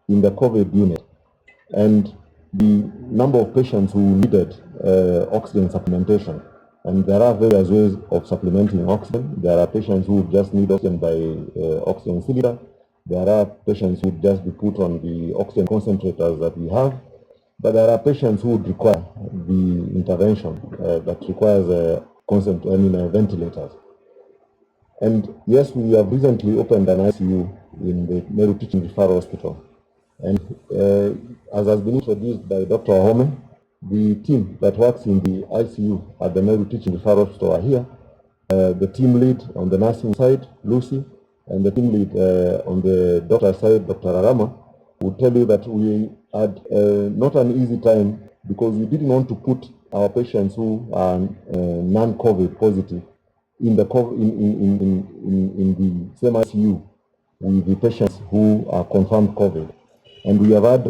in the COVID unit, and the number of patients who needed oxygen supplementation. And there are various ways of supplementing oxygen. There are patients who just need oxygen by oxygen cylinder. There are patients who would just be put on the oxygen concentrators that we have. But there are patients who would require the intervention that requires ventilators. And yes, we have recently opened an ICU in the Meru Teaching Referral Hospital. And as has been introduced by Dr. Ahome, the team that works in the ICU at the Meru Teaching Referral Hospital are here. The team lead on the nursing side, Lucy, and the team lead on the doctor side, Dr. Arama, will tell you that we had not an easy time because we didn't want to put our patients who are non-COVID positive in the same ICU with the patients who are confirmed COVID. And we have had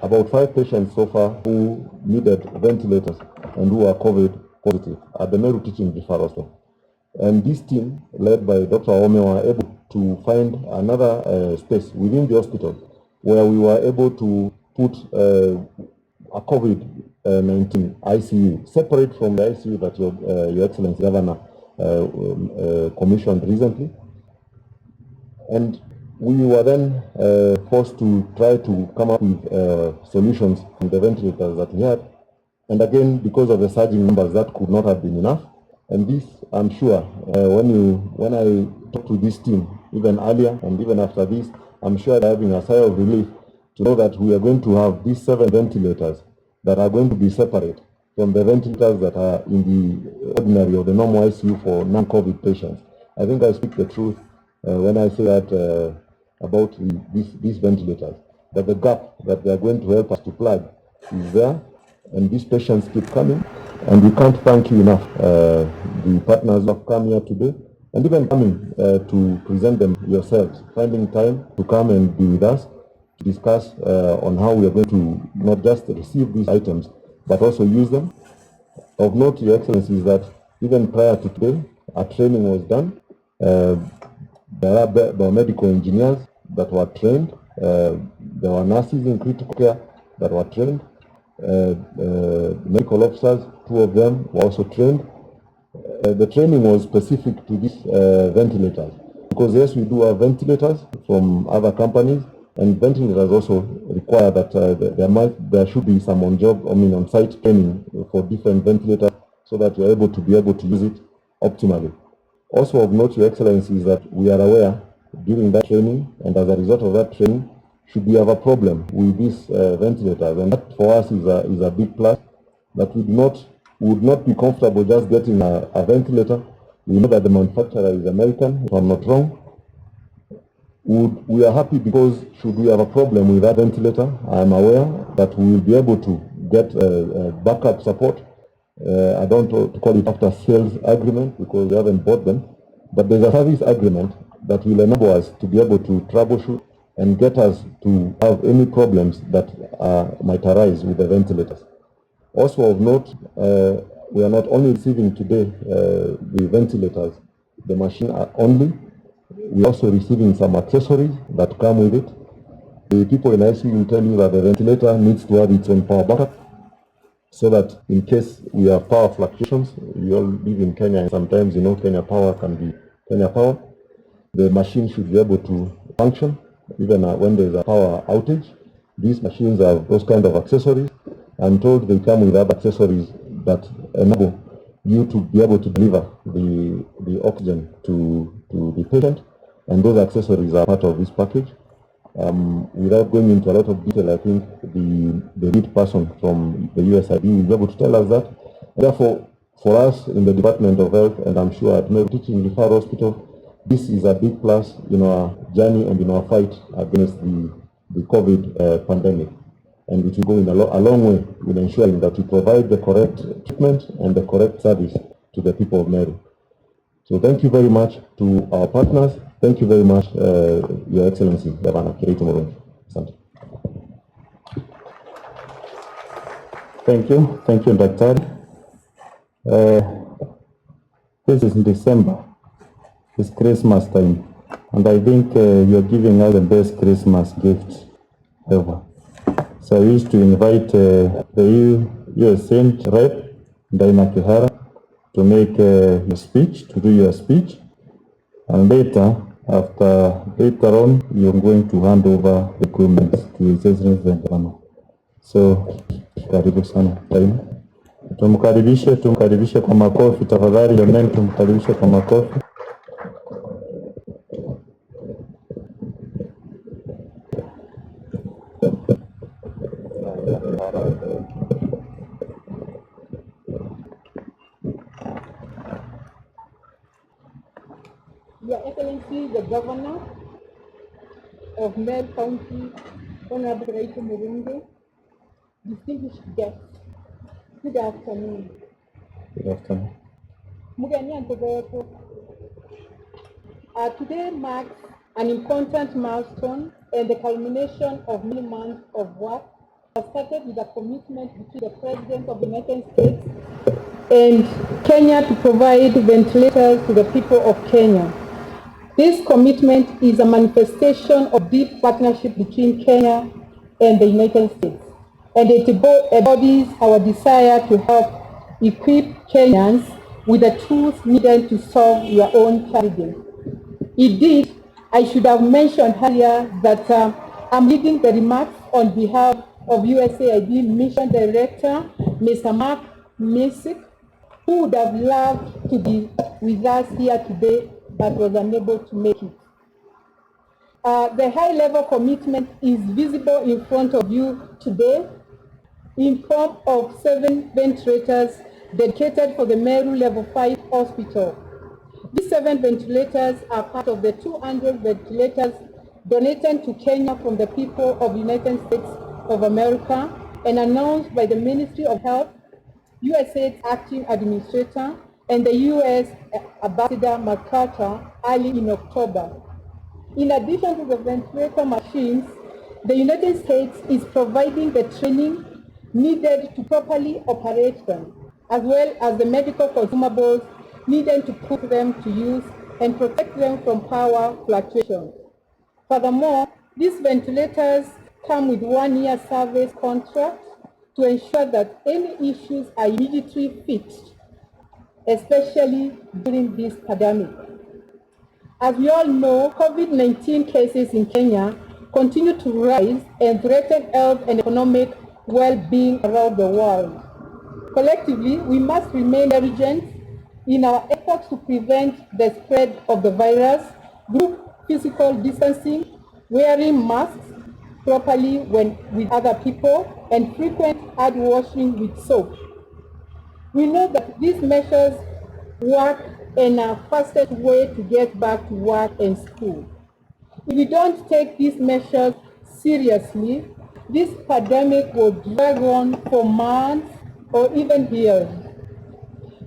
about 5 patients so far who needed ventilators and who are COVID positive at the Meru Teaching Referral Hospital. And this team, led by Dr. Ome, were able to find another space within the hospital where we were able to put a COVID-19 ICU, separate from the ICU that Your Excellency Governor commissioned recently. And we were then forced to try to come up with solutions from the ventilators that we had. And again, because of the surging numbers, that could not have been enough. And this, I'm sure, when I talked to this team, even earlier and even after this, I'm sure they're having a sigh of relief to know that we are going to have these 7 ventilators that are going to be separate from the ventilators that are in the ordinary or the normal ICU for non-COVID patients. I think I speak the truth when I say that about these ventilators, that the gap that they are going to help us to plug is there, and these patients keep coming, and we can't thank you enough, the partners who have come here today, and even coming to present them yourselves, finding time to come and be with us, to discuss on how we are going to not just receive these items, but also use them. Of note, Your Excellency, is that even prior to today, a training was done. There are biomedical engineers that were trained. There were nurses in critical care that were trained. Medical officers, 2 of them were also trained. The training was specific to these ventilators. Because yes, we do have ventilators from other companies, and ventilators also require that there should be some on-site training for different ventilators so that you're able to use it optimally. Also of note, Your Excellency, is that we are aware during that training, and as a result of that training, should we have a problem with these ventilators, and that for us is a big plus, that we would not be comfortable just getting a ventilator. We know that the manufacturer is American, if I'm not wrong. We are happy because should we have a problem with that ventilator, I'm aware that we will be able to get backup support. I don't want to call it after sales agreement because we haven't bought them, but there's a service agreement that will enable us to be able to troubleshoot and get us to have any problems that might arise with the ventilators. Also of note, we are not only receiving today the ventilators, the machine only, we are also receiving some accessories that come with it. The people in ICU will tell you that the ventilator needs to have its own power backup, so that in case we have power fluctuations, we all live in Kenya, and sometimes, Kenya Power can be Kenya Power. The machine should be able to function even when there's a power outage. These machines have those kind of accessories. I'm told they come with other accessories that enable you to be able to deliver the oxygen to the patient, and those accessories are part of this package. Without going into a lot of detail, I think the lead person from the USID will be able to tell us that. Therefore, for us in the Department of Health, and I'm sure at Meru Teaching Referral Hospital, this is a big plus in our journey and in our fight against the COVID pandemic. And it will go in a long way in ensuring that we provide the correct treatment and the correct service to the people of Meru. So thank you very much to our partners. Thank you very much, Your Excellency, Governor Kirito Murungi. Thank you, Dr. This is in December. It's Christmas time, and I think you're giving us the best Christmas gift. ever. So I wish to invite the US Senate Rep, Daina Kihara, to make your speech, to do your speech. And later on, you're going to hand over the documents to His Excellency the Governor. So, karibu sana Daina. Tumkaribishe kwa makofi tafadhali, jamani, tumkaribishe kwa makofi. Your Excellency, the Governor of Meru County, Honorable Rachel Murungi, distinguished guests, good afternoon. Good afternoon. Today marks an important milestone and the culmination of many months of work that started with a commitment between the President of the United States and Kenya to provide ventilators to the people of Kenya. This commitment is a manifestation of deep partnership between Kenya and the United States, and it embodies our desire to help equip Kenyans with the tools needed to solve your own challenges. Indeed, I should have mentioned earlier that I'm leading the remarks on behalf of USAID Mission Director, Mr. Mark Misick, who would have loved to be with us here today but was unable to make it. The high-level commitment is visible in front of you today in form of 7 ventilators dedicated for the Meru Level 5 Hospital. These 7 ventilators are part of the 200 ventilators donated to Kenya from the people of the United States of America and announced by the Ministry of Health, USAID's acting administrator, and the U.S. Ambassador MacArthur early in October. In addition to the ventilator machines, the United States is providing the training needed to properly operate them, as well as the medical consumables needed to put them to use and protect them from power fluctuations. Furthermore, these ventilators come with 1-year service contracts to ensure that any issues are immediately fixed, especially during this pandemic. As we all know, COVID-19 cases in Kenya continue to rise and threaten health and economic well-being around the world. Collectively, we must remain diligent in our efforts to prevent the spread of the virus, group physical distancing, wearing masks properly when with other people, and frequent hand washing with soap. We know that these measures work and are fastest way to get back to work and school. If we don't take these measures seriously, this pandemic will drag on for months or even years.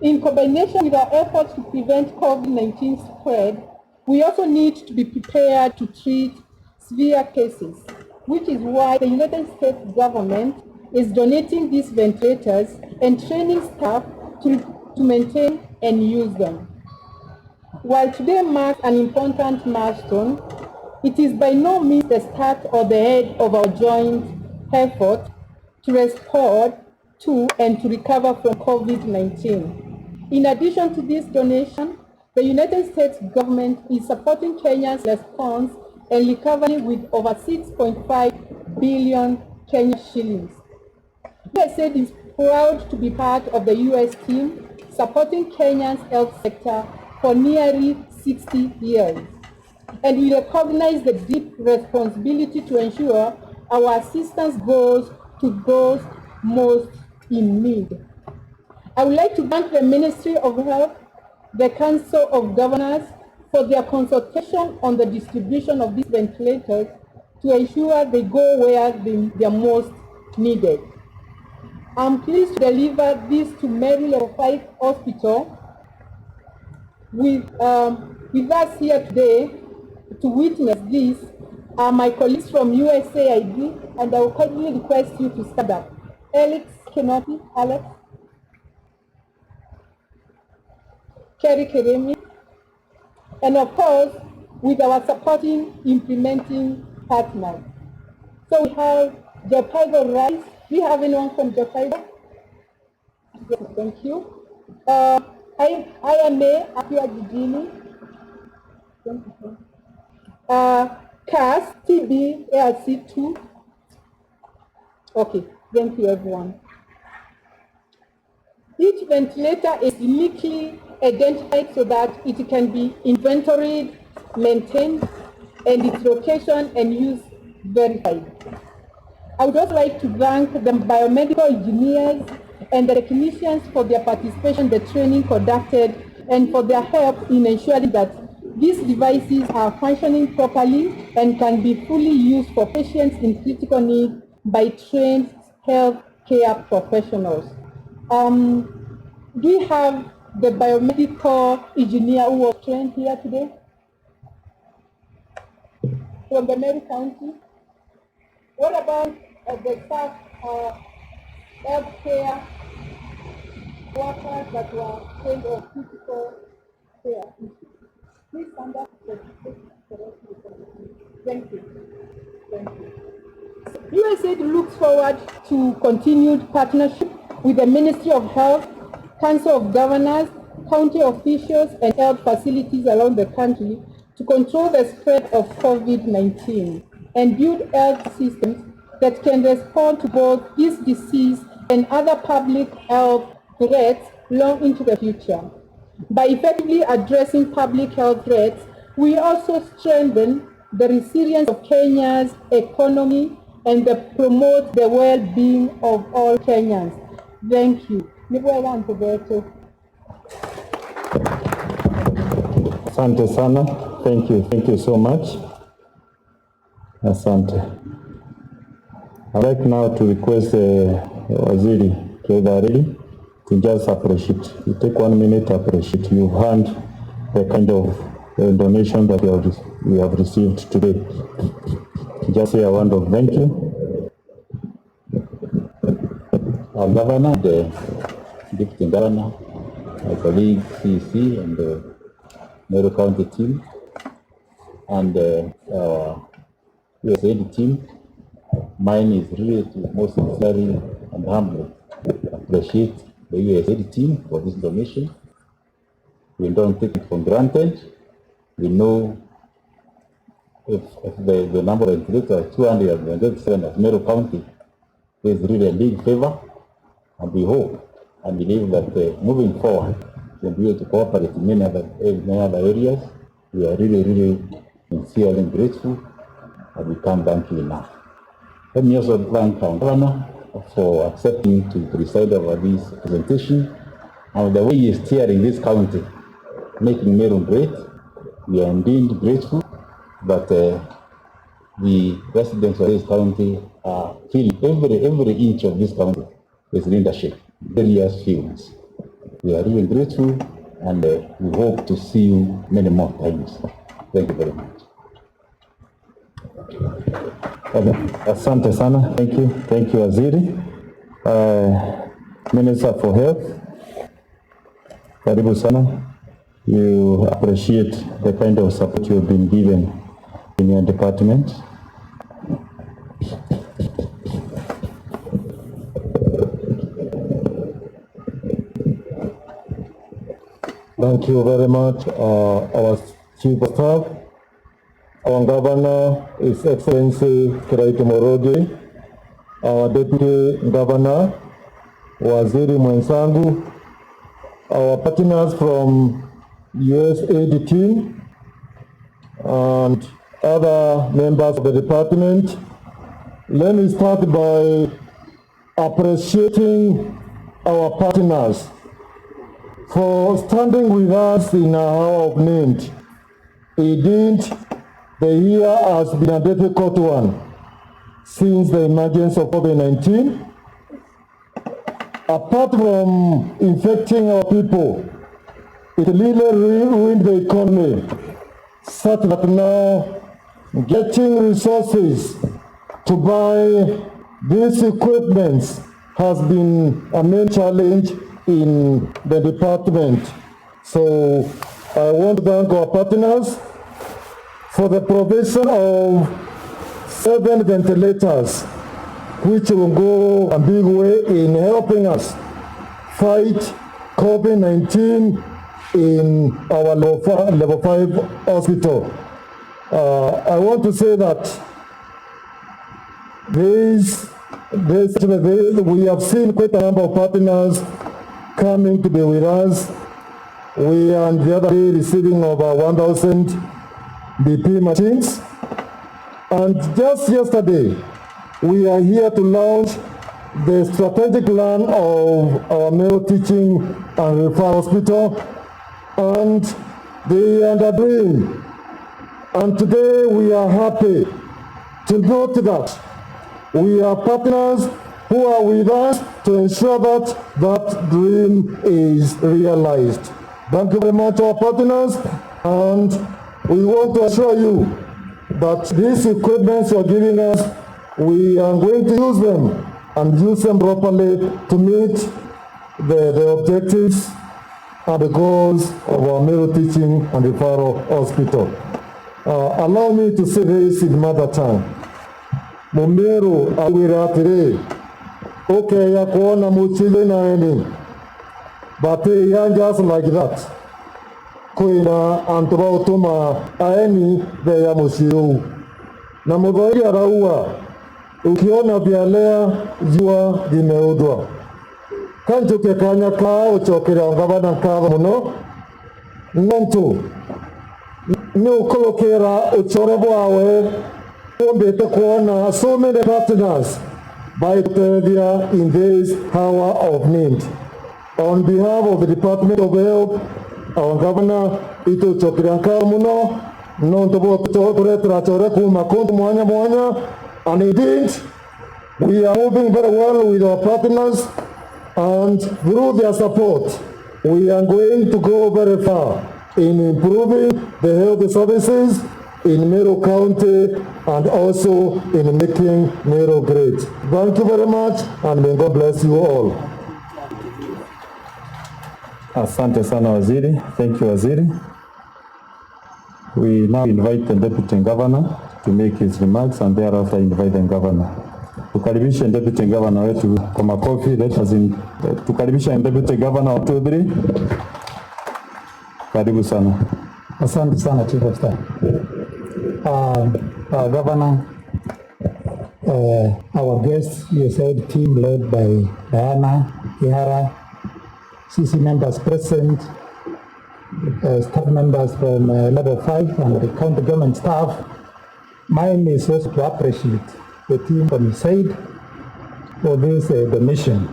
In combination with our efforts to prevent COVID-19 spread, we also need to be prepared to treat severe cases, which is why the United States government is donating these ventilators and training staff to maintain and use them. While today marks an important milestone, it is by no means the start or the end of our joint effort to respond to and to recover from COVID-19. In addition to this donation, the United States government is supporting Kenya's response and recovery with over 6.5 billion Kenya shillings. USAID is proud to be part of the US team supporting Kenya's health sector for nearly 60 years. And we recognize the deep responsibility to ensure our assistance goes to those most in need. I would like to thank the Ministry of Health, the Council of Governors for their consultation on the distribution of these ventilators to ensure they go where they are most needed. I'm pleased to deliver this to Meru Level 5 Hospital with us here today to witness this are my colleagues from USAID, and I will kindly request you to stand up. Alex Kenopi, Alex. Kerry Keremi, and of course, with our supporting implementing partners. So we have Jokaigo Rice. Do you have anyone from Jokaigo? Yes, thank you. IMA Apia Jijini. CAS TB ARC2. Okay, thank you everyone. Each ventilator is uniquely identified so that it can be inventoried, maintained, and its location and use verified. I would also like to thank the biomedical engineers and the technicians for their participation in the training conducted and for their help in ensuring that these devices are functioning properly and can be fully used for patients in critical need by trained health care professionals. Do we have the biomedical engineer who was trained here today? From the Meru County? What about the staff, healthcare workers that were trained on critical care? Please stand up. Thank you. Thank you. USAID looks forward to continued partnership with the Ministry of Health, Council of Governors, county officials, and health facilities around the country to control the spread of COVID-19 and build health systems that can respond to both this disease and other public health threats long into the future. By effectively addressing public health threats, we also strengthen the resilience of Kenya's economy and promote the well-being of all Kenyans. Thank you. Asante sana. Thank you. Thank you so much. Asante. I'd like now to request Waziri Kyodarili to just appreciate. You take 1 minute to appreciate. You hand the kind of donation that we have received today. Just say a word of thank you. Our governor, the deputy governor, my colleague CEC and the Meru County team, and our USAID team. Mine is really to most sincerely and humbly appreciate the USAID team for this donation. We don't take it for granted. We know if the number of ventilators, 227 of Meru County, is really a big favor, and we hope and believe that moving forward, we'll be able to cooperate in many other areas. We are really sincerely grateful, and we can't thank you enough. Let me also thank our governor for accepting to preside over this presentation and the way he is steering this county, making Meru great. We are indeed grateful that the residents of this county are feeling every inch of this county is leadership, various fields. We are really grateful, and we hope to see you many more times. Thank you very much. Asante sana. Thank you. Thank you, Waziri. Minister for Health, karibu sana. You appreciate the kind of support you have been given in your department. Thank you very much, our Chief of Staff, our Governor, His Excellency Kiraito Moroge, our Deputy Governor, Waziri Mwensangu, our partners from USAID team, and other members of the department. Let me start by appreciating our partners for standing with us in our hour of need. Indeed, the year has been a difficult one since the emergence of COVID-19. Apart from infecting our people, it really ruined the economy, such that now getting resources to buy these equipments has been a main challenge in the department. So I want to thank our partners for the provision of 7 ventilators, which will go a big way in helping us fight COVID-19 in our level 5 hospital. I want to say that we have seen quite a number of partners coming to be with us. We are the other day receiving over 1,000 BP machines. And just yesterday, we are here to launch the strategic plan of our Mero Teaching and Referral Hospital and the underdoing. And today we are happy to note that we are partners who are with us to ensure that that dream is realized. Thank you very much, our partners, and we want to assure you that these equipments you are giving us, we are going to use them and use them properly to meet the objectives and the goals of our Mero Teaching and Referral Hospital. Allow me to say this in mother tongue. Mumeru awira atiri, okay, ya kuona muchile na eni, but ya just like that. Kuina antuba utuma aeni ve ya musiru. Na mudhari ya raua, ukiona vyalea jua vimeudwa. Kanjuke kanya kaa uchokera ngabana kava muno. Nantu, ni ukolokera uchorebo awe. So many partners by Tevia in this hour of need. On behalf of the Department of Health, our Governor, Ito Chokrianka Muno, Nontobo Toretra Makonto Mwanya, and indeed, we are moving very well with our partners, and through their support, we are going to go very far in improving the health services in Mero County and also in making Mero great. Thank you very much, and may God bless you all. Asante sana Waziri. Thank you, Waziri. We now invite the Deputy Governor to make his remarks, and thereafter invite the Governor. Tukaribisha Deputy Governor wetu kwa makofi. Tukaribisha Deputy Governor wa Tudri. Karibu sana. Asante sana Chief of Staff. Governor, our guest USAID team led by Diana, Kihara, CC members present, staff members from level 5 and the county government staff. Mine is also to appreciate the team from USAID for this donation.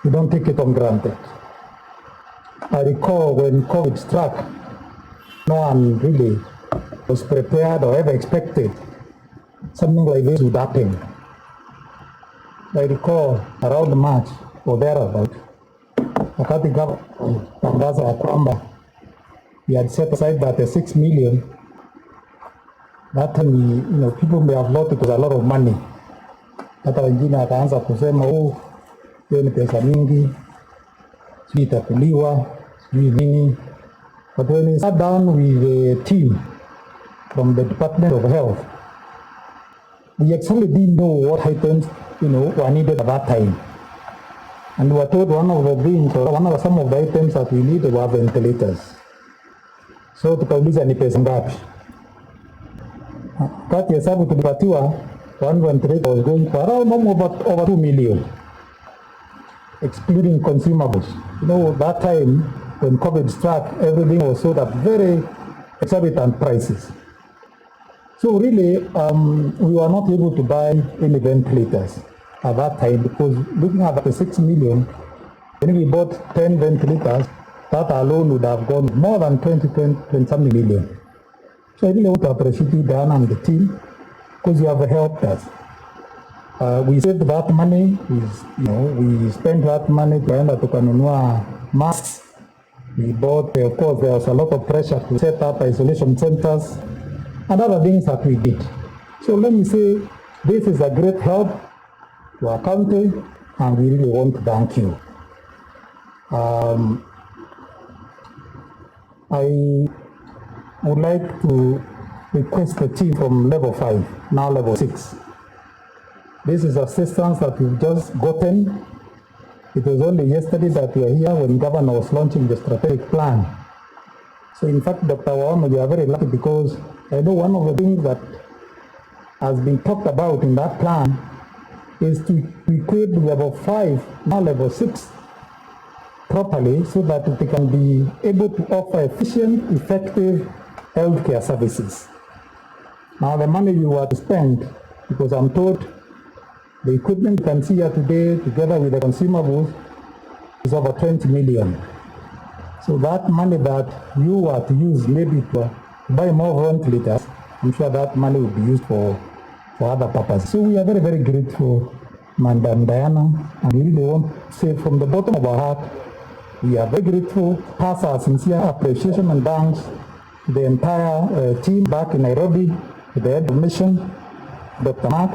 We don't take it for granted. I recall when COVID struck, no one really was prepared or ever expected something like this would happen. I recall around March or thereabout, wakati tangazo ya kwamba we had set aside that 6 million, that time, people may have thought it was a lot of money. Hata wengine wakaanza kusema hiyo ni pesa mingi, sijui itakuliwa, sijui nini. But when we sat down with the team from the Department of Health, we actually didn't know what items, were needed at that time. And we were told one of the things, or some of the items that we needed were ventilators. So tukauliza ni pesa ngapi? Kati ya hesabu tulipatiwa, one ventilator was going for around over 2 million, excluding consumables. That time when COVID struck, everything was sold at very exorbitant prices. So really, we were not able to buy any ventilators at that time, because looking at the 6 million, when we bought 10 ventilators, that alone would have gone more than 20-something million. So I really want to appreciate you, Diana, and the team, because you have helped us. We saved that money. We spent that money to tukanunua masks. We bought, of course, there was a lot of pressure to set up isolation centers and other things that we did. So let me say, this is a great help to our county, and we really want to thank you. I would like to request the team from level 5, now level 6. This is assistance that we've just gotten. It was only yesterday that we were here when Governor was launching the strategic plan. So in fact, Dr. Wawama, we are very lucky because I know one of the things that has been talked about in that plan is to equip level 5, now level 6, properly so that they can be able to offer efficient, effective healthcare services. Now the money you are to spend, because I'm told the equipment you can see here today, together with the consumables, is over 20 million. So that money that you are to use maybe to buy more ventilators, I'm sure that money will be used for other purposes. So we are very, very grateful, Madam Diana, and we really want to say from the bottom of our heart, we are very grateful, pass our sincere appreciation and thanks to the entire team back in Nairobi, to the head of mission, Dr. Mark,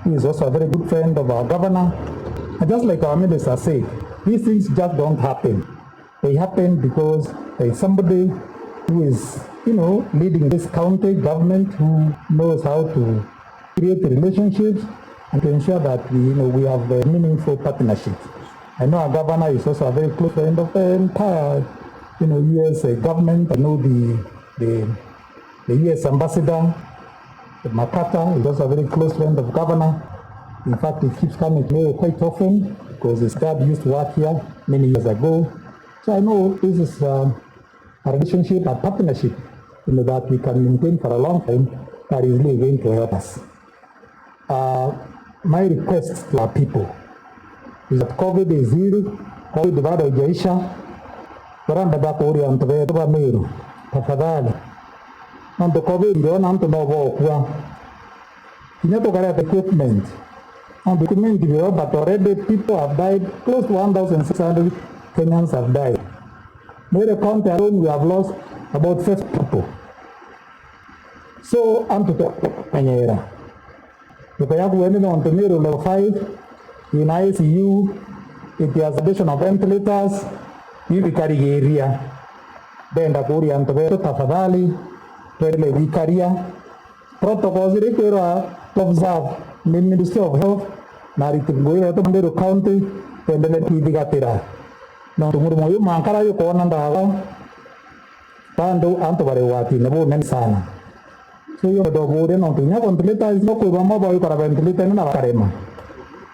who is also a very good friend of our governor. And just like our minister said, these things just don't happen. They happen because there is somebody who is, leading this county government who knows how to create relationships and to ensure that we have a meaningful partnership. I know our governor is also a very close friend of the entire, U.S. government. I know the U.S. ambassador, Makata, is also a very close friend of governor. In fact, he keeps coming to me quite often because his dad used to work here many years ago. So I know this is a relationship, a partnership, that we can maintain for a long time that is really going to help us. My request to our people is that COVID is real, COVID bado haijaisha. Baranda bako uri antobe toba meru, tafadhali. Nanto COVID ndio nanto nobo kwa. Kinyato kare equipment. And equipment give but already people have died, close to 1,600 Kenyans have died. Meru County alone we have lost about 50 people. So anto penyera. Because we ended on to Meru level 5. In ICU, it has addition of ventilators, hivi area. Benda kuri antobeto tafadhali, twele vikaria. Protocols require to observe the Ministry of Health, na ritingoira to Meru County, twendele tuidigatira. Na tumurumo yu mankara yu kuona ndawa, pando antobare wati nebo men sana. So yu dogo no tunya ventilator is no kuiba mabo yu kara ventilator na bakarema.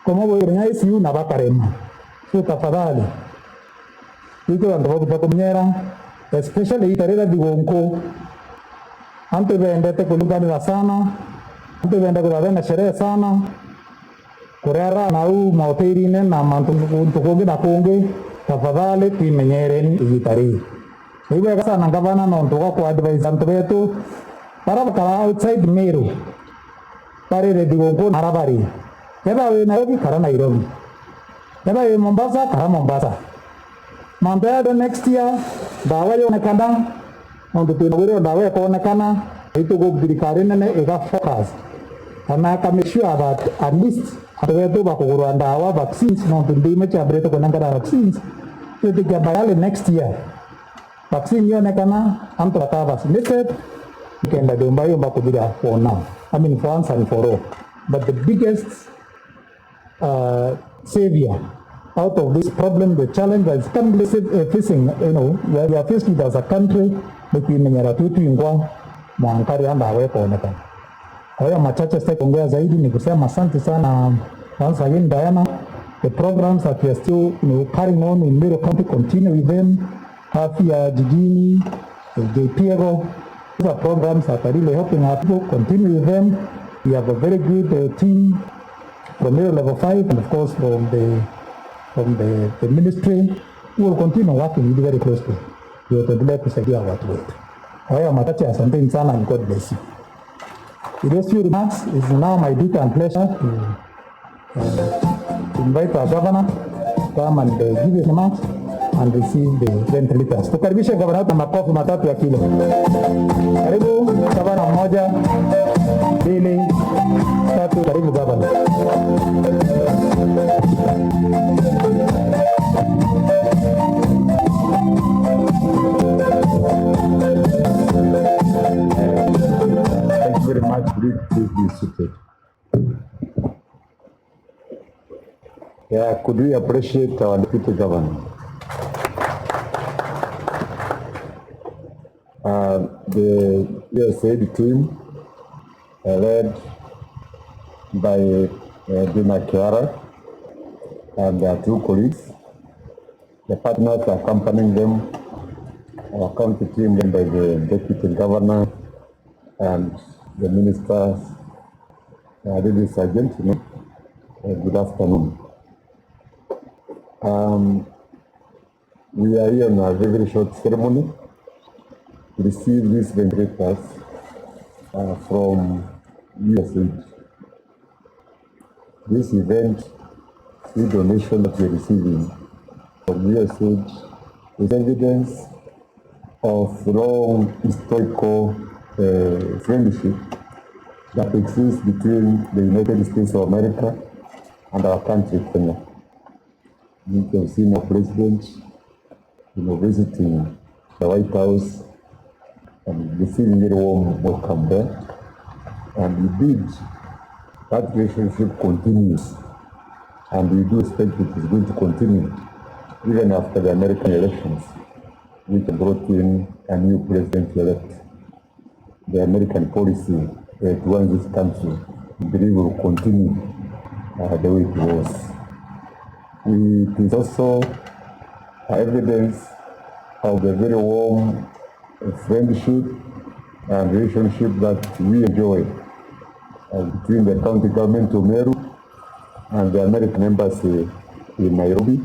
Como voy a ICU na bakarema. So tafadhali. Ito ang tawag pa kumnyera, especially itarira digonko. Ante vende te kulugani na sana. Ante vende kulugani na sherehe sana. Kurera na u mahoteli na mantukoge na konge. Tafadhali tuimenyere itari. Iwe kasa na gavana na ontoka kwa advice antobeto. Para bakala outside Meru. Pare de digonko harabari. Eba we Nairobi kara Nairobi. Eba we Mombasa kara Mombasa. Mambo next year dawa yonekana ndo tunaweza dawa kuonekana ito go birikare nene ega focus. Kana make sure that at least atweto bakugurwa dawa vaccines no ndime cha breto konangara vaccines. So the bayale next year. Vaccine yonekana amto ta vaccinated kenda domba yomba kubira for now. I mean for once and for all. But the biggest savior out of this problem, the challenge that is currently facing, we are facing as a country, tukimenyera tutu ingwa mwankari anda hawe kuonekana. Kwa hiyo machache sitaki kuongea zaidi, ni kusema asante sana once again Diana. The programs that we are still carrying on in Meru County, continue with them. Afya jijini, JPEGO, these are programs that are really helping our people, continue with them. We have a very good team from Meru level 5 and of course from the ministry. We will continue working very closely. We will endelea kusaidia watu wetu. Kwa hiyo machache asanteni sana and God bless you. With those few remarks, it is now my duty and pleasure to invite our governor to come and give his remarks and receive the ventilators. Tukaribishe governor wetu na makofi matatu ya kilo. Karibu governor, moja, mbili, tatu, karibu governor. Yeah, could we appreciate our deputy governor? The USAID team, led by Dina Kiara and their two colleagues, the partners accompanying them, our county team led by the deputy governor and the ministers, ladies and gentlemen, good afternoon. We are here on a very, very short ceremony to receive these ventilators from USAID. This event, the donation that we are receiving from USAID is evidence of long historical friendship that exists between the United States of America and our country, Kenya. You can see our president, visiting the White House and receiving a warm welcome there. And indeed, that relationship continues, and we do expect it is going to continue even after the American elections, which brought in a new president-elect. The American policy towards this country, we believe, will continue the way it was. It is also evidence of the very warm friendship and relationship that we enjoy between the county government of Meru and the American embassy in Nairobi,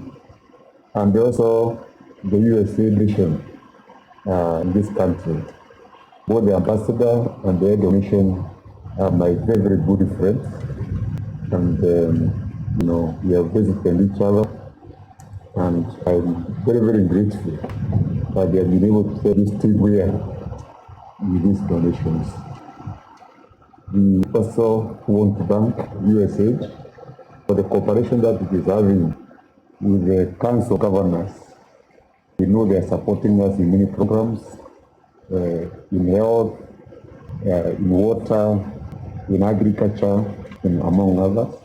and also the USA mission in this country. Both the ambassador and the head of mission are my very, very good friends, and we have visited each other, and I'm very, very grateful that they have been able to stay here with these donations. We also want to thank USAID for the cooperation that it is having with the Council of Governors. We know they are supporting us in many programs, in health, in water, in agriculture, and among others.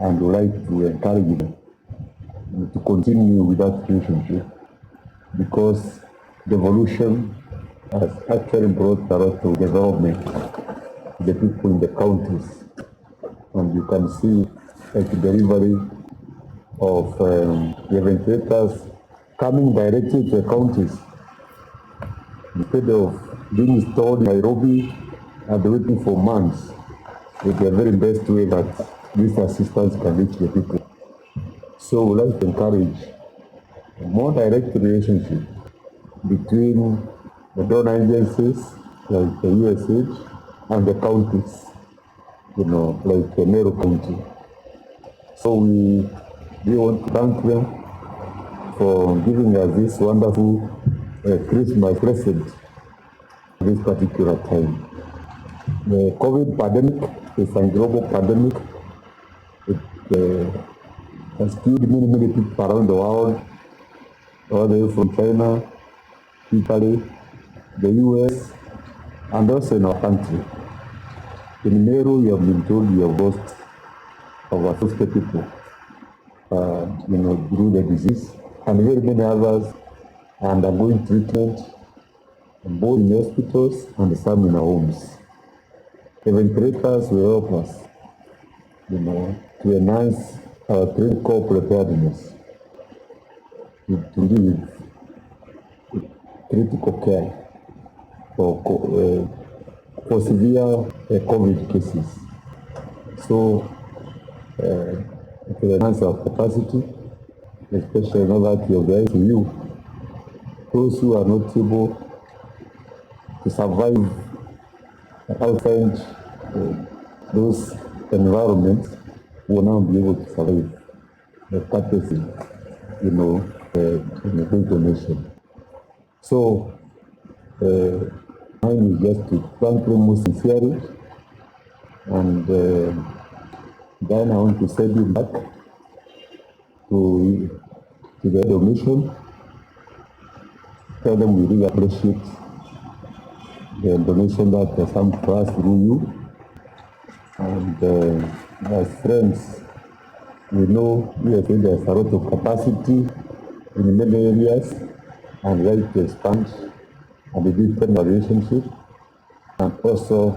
And we like to encourage them to continue with that relationship, because devolution has actually brought a lot of development to the people in the counties. And you can see the delivery of the ventilators coming directly to the counties, instead of being installed in Nairobi and waiting for months. It's the very best way that this assistance can reach the people. So we like to encourage a more direct relationship between the donor agencies like the USAID and the counties, like the Meru County. So we want to thank them for giving us this wonderful Christmas present at this particular time. The COVID pandemic is a global pandemic. It has killed many, many people around the world, all the way from China, Italy, the US, and also in our country. In Meru, we have been told we have lost over 50 people, through the disease, and very many others are undergoing treatment, both in hospitals and some in our homes. The ventilators will help us, to enhance our critical preparedness to deal with critical care for severe COVID cases. So, to enhance our capacity, especially now that we have the ICU, those who are not able to survive outside those environments will now be able to survive the courtesy, the donation. So, mine is just to thank them most sincerely, and then I want to send you back to the head of mission. Tell them we really appreciate the donation that has come to us through you. And as friends, We know USAID has a lot of capacity in many areas and like to expand and deepen the relationship and also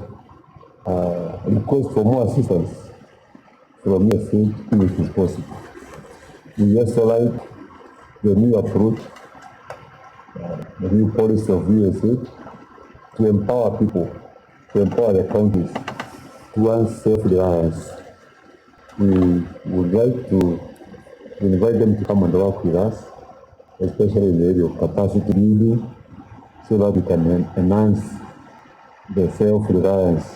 request for more assistance from USAID if it is possible. We also like the new approach, the new policy of USAID to empower people, to empower the countries towards self-reliance. We would like to invite them to come and work with us, especially in the area of capacity building, so that we can enhance the self-reliance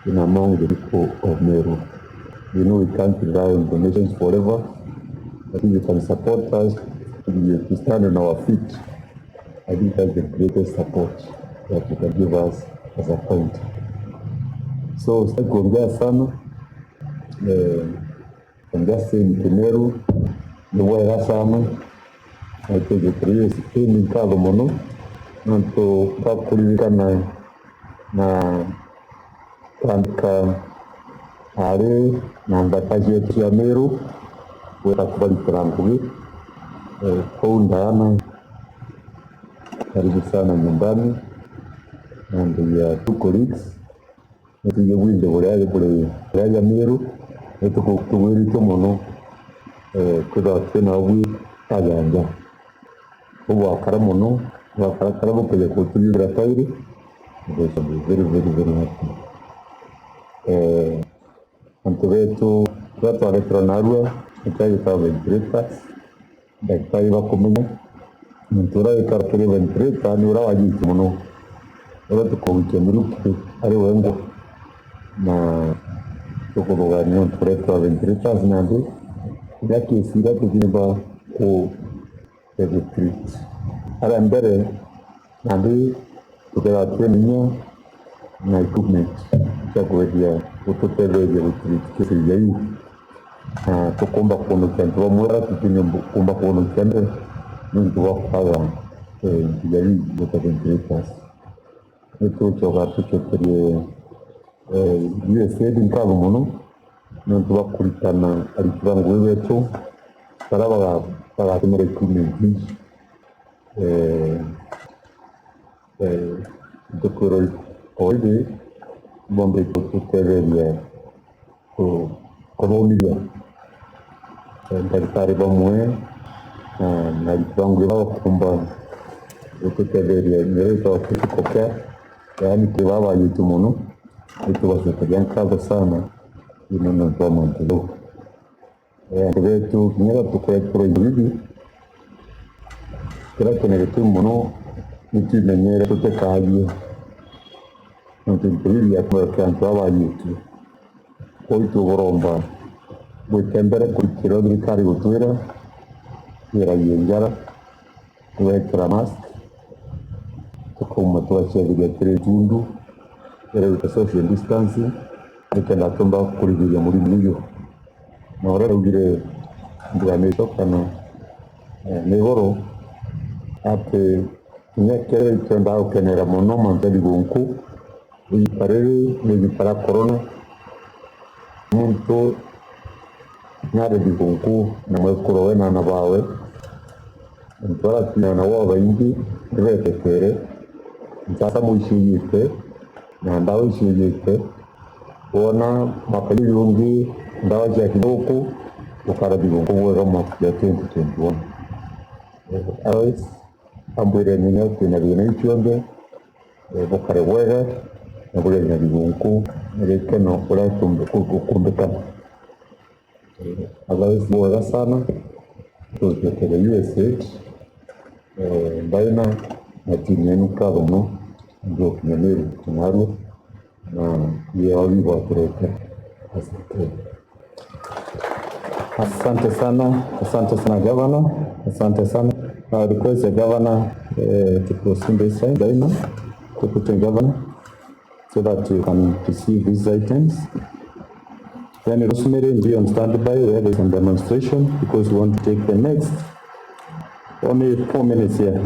in among the people of Meru. We know we can't rely on donations forever, but if you can support us to stand on our feet, I think that's the greatest support that you can give us as a country. So, sitaki kuongea sana. I'm just saying Meru ni wega sana naitegekerie sipini nkatho muno nantu twakuririkana na kwandika ari na ndaka cietu cia Meru wira kubarikira ngugi kou Diana, karibu sana nyumbani, and your two colleagues nituge bwinde buria Meru nitukuwiritu muno kwithira twina bwi aganja ubwakara muno bwakara bukaja kutugira tairi very happy. Antu betu twatwaretera narua nitagitaba ventilators daktari bakumenya muntu uragikara kuri ventilator ni urawagitu muno uratukuwikia miruki ari wengo na tukuvugania turetwa ventilators nandi yakisira tukiba ku retreat ara mbere nandi tukera twemenya na equipment cha kuwedia ututetheria retreat kisi yai tukumba kuno kento bamwera tukumba kuno kento nuntu wakwaga yai uta ventilators nituchoka tuchokerie USAID nkabo muno nuntu bakuritana arikubangu wetu bara bagatumira equipment dokoro oide bombe tutetheria kuthomithia ndagitari bamwe na arikubangu bakumba gututetheria nireta tukikoka yaani kibaba yitu muno itubasetagia nkatho sana ino nontu mantu betu kinyera tukwetera ibibi kirakenerete muno nitumenyere tutekagie nontu ibibi yakweka antu abayitu koitu boromba gwikembere kurikira thirikari gutwira wiragie njara gwekera mask tukauma twacereria kiri tundu ere social distancing nikenda tumba kurigiria murimu uyu na ora ugire ndiranitokana nigoro ate nyekere twenda ukenera muno manthali gunku iparere nigipara corona muntu nare gunku na mwekuro wena na bawe ntwara tina wa baingi retekere sasa muishiyite na ndawa ishiyite kuona mapali yungi ndawa ya kidogo ukarabi gungu wega mwaka ya 2021 ambwire nina kwina bina ichonde bukare wega na bule na gungu nireke no kula kumbekana wega sana tutekele USAID baina na timu yenu kabo muno ndio Meru tunaru na yeye wakureka. Asante sana governor, asante sana. I request the governor to proceed this side baina deputy governor so that you can receive these items. Then Rosemary be on standby where there is a demonstration because we want to take the next only 4 minutes here.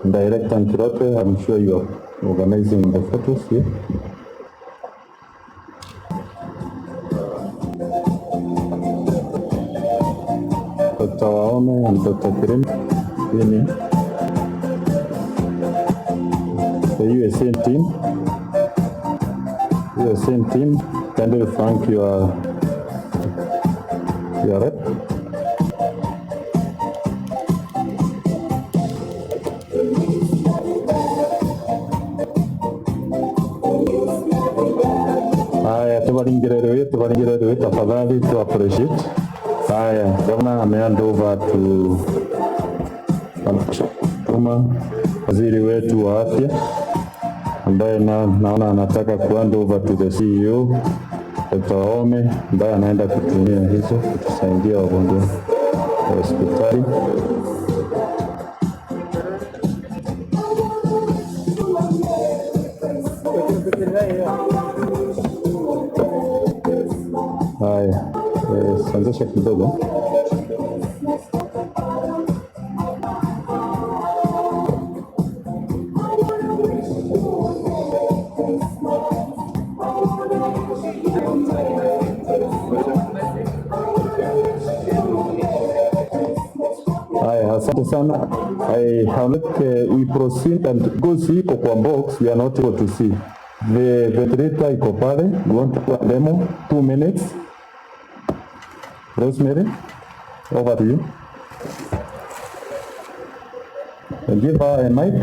Director Nkirope, I'm sure you are organizing the photos here. Dr. Waome and Dr. Kirim, the USN team, kindly thank your rep. Haya, tubalingire tafadhali to appreciate. Haya, Governor amehand over to Tuma, waziri wetu wa afya, ambaye naona anataka kuhand over to the CEO Dr. Waome, ambaye anaenda kutumia hizo kutusaidia wagonjwa wa hospitali. Haya, sanzesha kidogo. Haya, asante sana. How we proceed and go see kwa box, we are not able to see. The ventilator iko pale, we want to do a demo, 2 minutes. Rosemary, over to you. And give her a mic.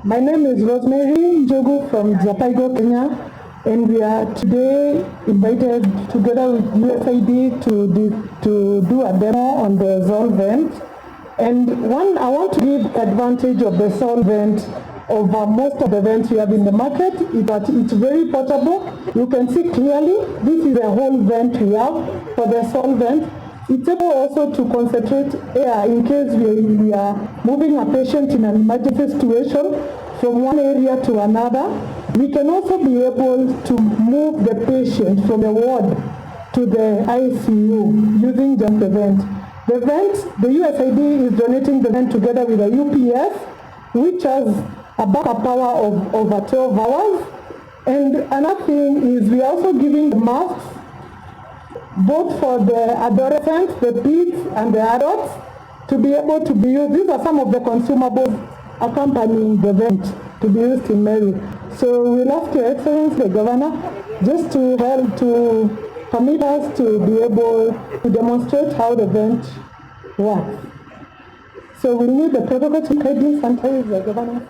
My name is Rosemary Njogu from Zapaigo, Kenya, and we are today invited together with USAID to do a demo on the solvent. And I want to give advantage of the solvent over most of the vents we have in the market is that it's very portable. You can see clearly, this is a whole vent we have for the solvent. It's able also to concentrate air in case we are moving a patient in an emergency situation from one area to another. We can also be able to move the patient from the ward to the ICU using just the vent. The vent, the USAID is donating the vent together with the UPS, which has a backup power of over 12 hours. And another thing is we are also giving the masks both for the adolescents, the kids, and the adults to be able to be used. These are some of the consumables accompanying the event to be used in Meru. So we'll ask Your Excellency, the Governor, just to help to permit us to be able to demonstrate how the event works. So we need the protocol to kindly sanitize the Governor.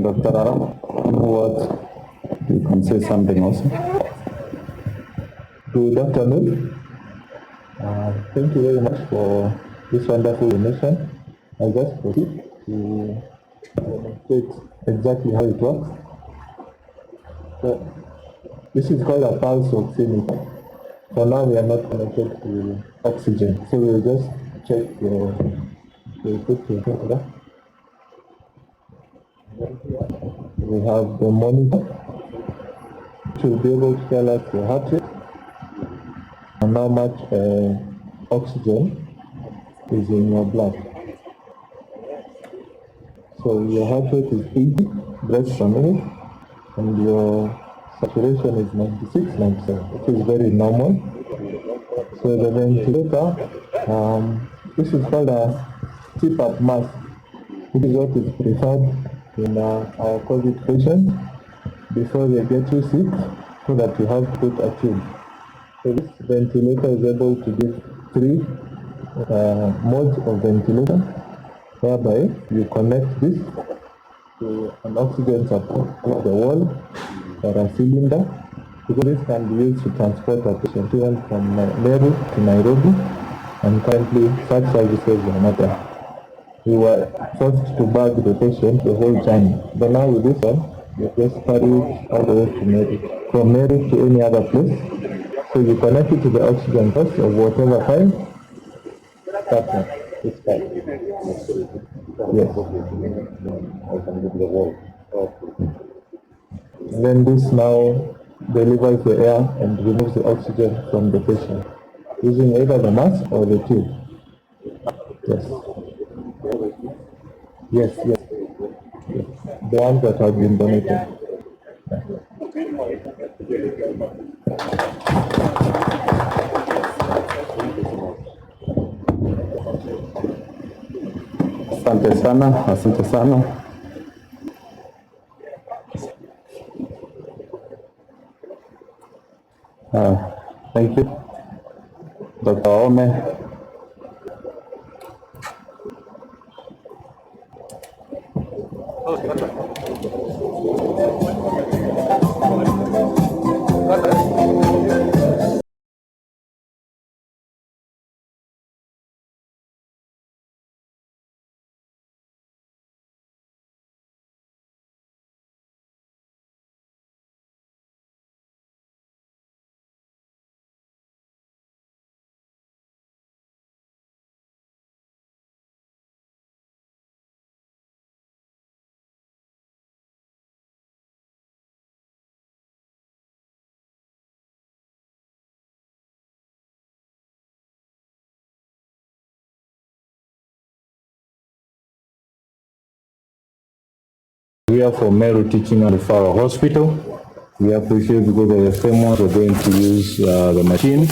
Dr. Aram, what you can say something also. Good afternoon. Thank you very much for this wonderful donation. I'll just proceed to demonstrate exactly how it works. So, this is called a pulse oximeter. For now, we are not connected to oxygen, so we'll just check your put your finger. We have the monitor, which will be able to tell us your heart rate and how much oxygen is in your blood. So your heart rate is 80 breaths per minute, and your saturation is 96, 97, which is very normal. So the ventilator, this is called a CPAP mask. This is what is preferred in our COVID patients before they get too sick, so that you have to put a tube. So this ventilator is able to give 3 modes of ventilation, whereby you connect this to an oxygen supply of the wall or a cylinder, because this can be used to transport a patient even from Meru to Nairobi, and currently such services are not there. We were forced to bag the patient the whole journey, but now with this one, you just carry it all the way to Meru, from Meru to any other place. So you connect it to the oxygen first of whatever kind. That one, this kind. Yes. And then this now delivers the air and removes the oxygen from the patient, using either the mask or the tube. Yes. Yes, yes. The ones that have been donated. Asante sana, asante sana. Thank you, Dr. Ome. We are for Meru Teaching and Referral Hospital. We appreciate because of the framework we're going to use the machine.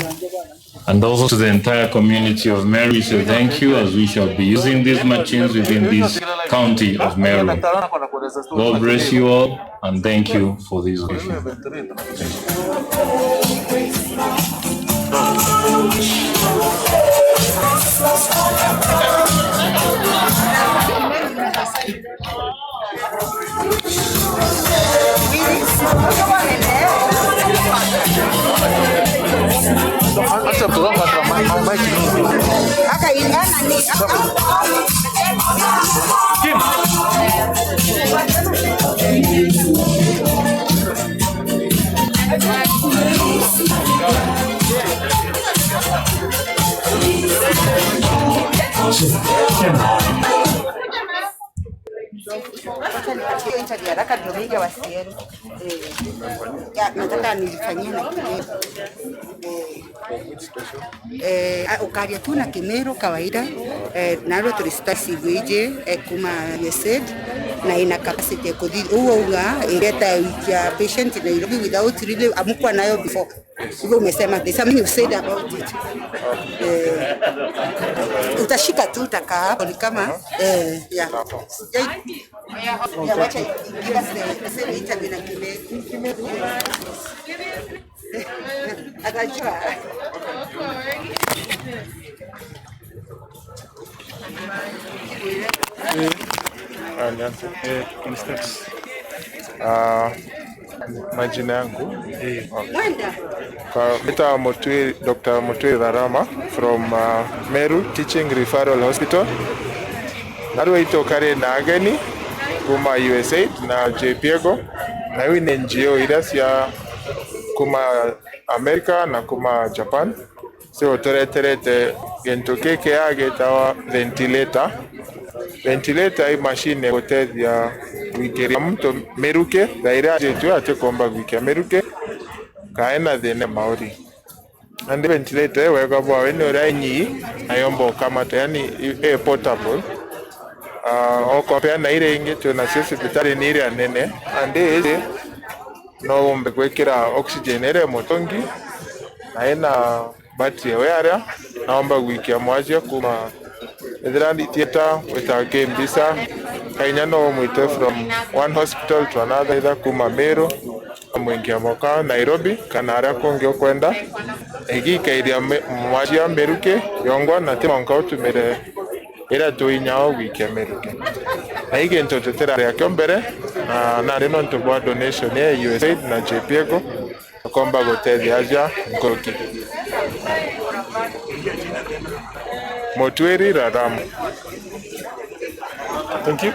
And also to the entire community of Meru, we say thank you as we shall be using these machines within this county of Meru. God bless you all and thank you for this occasion. Nataka nilifanyia na ukaria tu na Kimero kawaida nalo tulistasi gwije kuma USAID na ina capacity kodi uoga ileta ya patient in Nairobi without really amukwa nayo before. Hivyo umesema there's something you said about it. Utashika tu utakaa hapo ni kama yeah. Yeah, wacha give us the interview na Kimero. Atajua. Majina yangu Dr. Mutwiri Rarama from Meru Teaching Referral Hospital. Narua ito kare na ageni kuma USAID na JPEGO na hiyo ni NGO irasia kuma America na kuma Japan. So terete gento keke yage tawa ventilator hii machine hoteli ya wikeri mtu meruke daira jetu ate komba wiki meruke kaena dhene maori and ventilator wega bwa weno ranyi ayombo kama yani portable okopea ile ingi tuna sisi hospitali ni ile nene ande no ombe kwekera oxygen ile motongi aina battery wera naomba wiki ya mwazia kuma Edrandi theater with our game visa kainyano mwite from one hospital to another either kuma Meru mwingi ya moka Nairobi kanara kongeo kwenda egi kaidia mwazia Meruke yongwa na tema nkao tumere ira tuinyao wiki ya Meruke na hige ntotetera ya kiombere na reno ntobwa donation ya USAID na JPEGO komba gotezi aja nkoroki Mutwiri Rarama. Thank you.